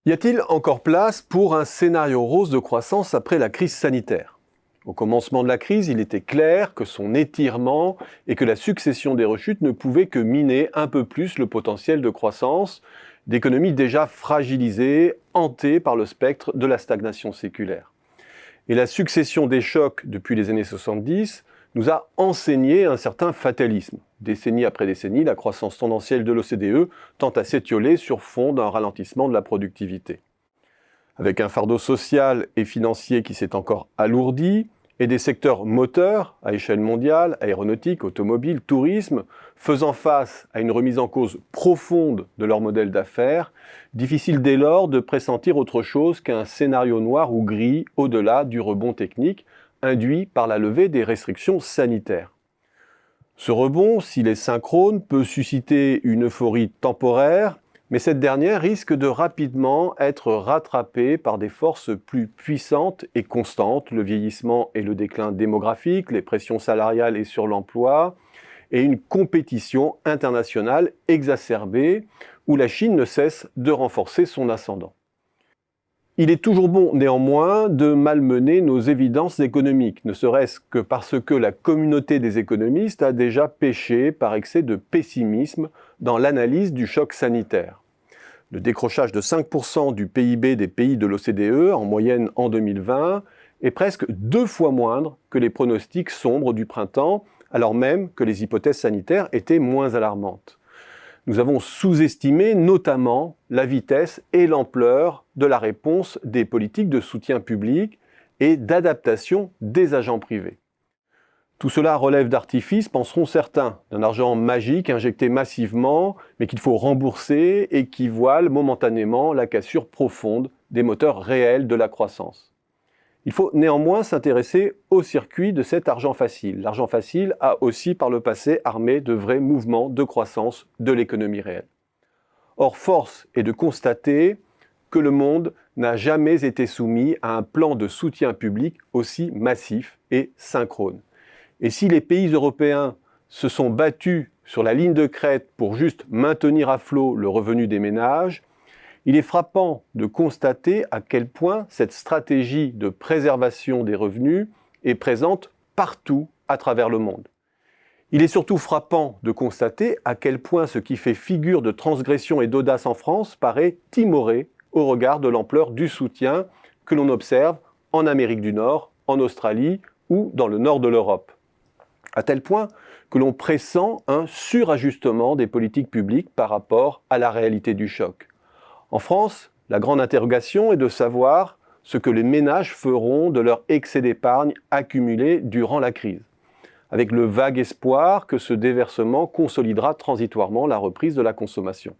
Y a-t-il encore place pour un scénario rose de croissance après la crise sanitaire ? Au commencement de la crise, il était clair que son étirement et que la succession des rechutes ne pouvaient que miner un peu plus le potentiel de croissance d'économies déjà fragilisées, hantées par le spectre de la stagnation séculaire. Et la succession des chocs depuis les années 70 nous a enseigné un certain fatalisme. Décennie après décennie, la croissance tendancielle de l'OCDE tend à s'étioler sur fond d'un ralentissement de la productivité. Avec un fardeau social et financier qui s'est encore alourdi, et des secteurs moteurs à échelle mondiale, aéronautique, automobile, tourisme, faisant face à une remise en cause profonde de leur modèle d'affaires, difficile dès lors de pressentir autre chose qu'un scénario noir ou gris au-delà du rebond technique induit par la levée des restrictions sanitaires. Ce rebond, s'il est synchrone, peut susciter une euphorie temporaire, mais cette dernière risque de rapidement être rattrapée par des forces plus puissantes et constantes, le vieillissement et le déclin démographique, les pressions salariales et sur l'emploi, et une compétition internationale exacerbée où la Chine ne cesse de renforcer son ascendant. Il est toujours bon, néanmoins, de malmener nos évidences économiques, ne serait-ce que parce que la communauté des économistes a déjà péché par excès de pessimisme dans l'analyse du choc sanitaire. Le décrochage de 5% du PIB des pays de l'OCDE, en moyenne en 2020, est presque 2 fois moindre que les pronostics sombres du printemps, alors même que les hypothèses sanitaires étaient moins alarmantes. Nous avons sous-estimé notamment la vitesse et l'ampleur de la réponse des politiques de soutien public et d'adaptation des agents privés. Tout cela relève d'artifices, penseront certains, d'un argent magique injecté massivement, mais qu'il faut rembourser et qui voile momentanément la cassure profonde des moteurs réels de la croissance. Il faut néanmoins s'intéresser au circuit de cet argent facile. L'argent facile a aussi par le passé armé de vrais mouvements de croissance de l'économie réelle. Or, force est de constater que le monde n'a jamais été soumis à un plan de soutien public aussi massif et synchrone. Et si les pays européens se sont battus sur la ligne de crête pour juste maintenir à flot le revenu des ménages, il est frappant de constater à quel point cette stratégie de préservation des revenus est présente partout à travers le monde. Il est surtout frappant de constater à quel point ce qui fait figure de transgression et d'audace en France paraît timoré au regard de l'ampleur du soutien que l'on observe en Amérique du Nord, en Australie ou dans le nord de l'Europe. À tel point que l'on pressent un surajustement des politiques publiques par rapport à la réalité du choc. En France, la grande interrogation est de savoir ce que les ménages feront de leur excès d'épargne accumulé durant la crise, avec le vague espoir que ce déversement consolidera transitoirement la reprise de la consommation.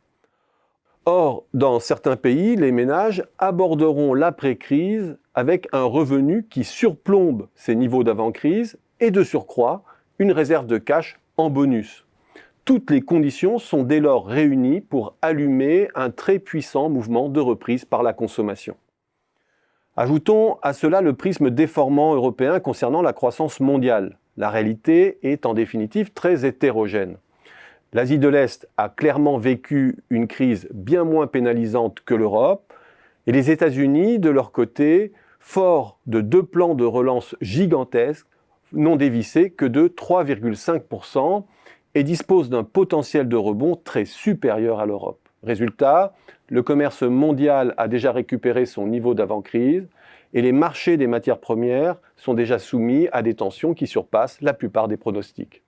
Or, dans certains pays, les ménages aborderont l'après-crise avec un revenu qui surplombe ces niveaux d'avant-crise et de surcroît, une réserve de cash en bonus. Toutes les conditions sont dès lors réunies pour allumer un très puissant mouvement de reprise par la consommation. Ajoutons à cela le prisme déformant européen concernant la croissance mondiale. La réalité est en définitive très hétérogène. L'Asie de l'Est a clairement vécu une crise bien moins pénalisante que l'Europe, et les États-Unis, de leur côté, forts de 2 plans de relance gigantesques, n'ont dévissé que de 3,5% et disposent d'un potentiel de rebond très supérieur à l'Europe. Résultat, le commerce mondial a déjà récupéré son niveau d'avant-crise et les marchés des matières premières sont déjà soumis à des tensions qui surpassent la plupart des pronostics.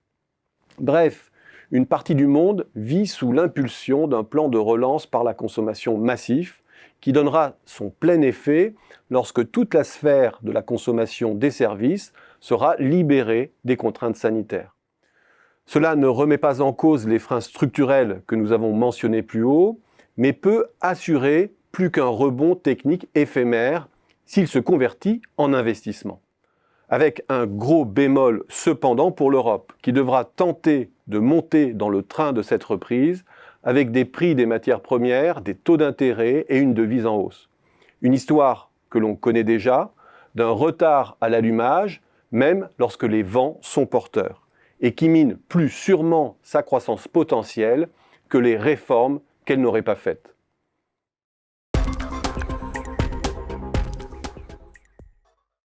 Bref, une partie du monde vit sous l'impulsion d'un plan de relance par la consommation massif qui donnera son plein effet lorsque toute la sphère de la consommation des services sera libérée des contraintes sanitaires. Cela ne remet pas en cause les freins structurels que nous avons mentionnés plus haut, mais peut assurer plus qu'un rebond technique éphémère s'il se convertit en investissement. Avec un gros bémol cependant pour l'Europe, qui devra tenter de monter dans le train de cette reprise avec des prix des matières premières, des taux d'intérêt et une devise en hausse. Une histoire que l'on connaît déjà, d'un retard à l'allumage, même lorsque les vents sont porteurs, et qui mine plus sûrement sa croissance potentielle que les réformes qu'elle n'aurait pas faites.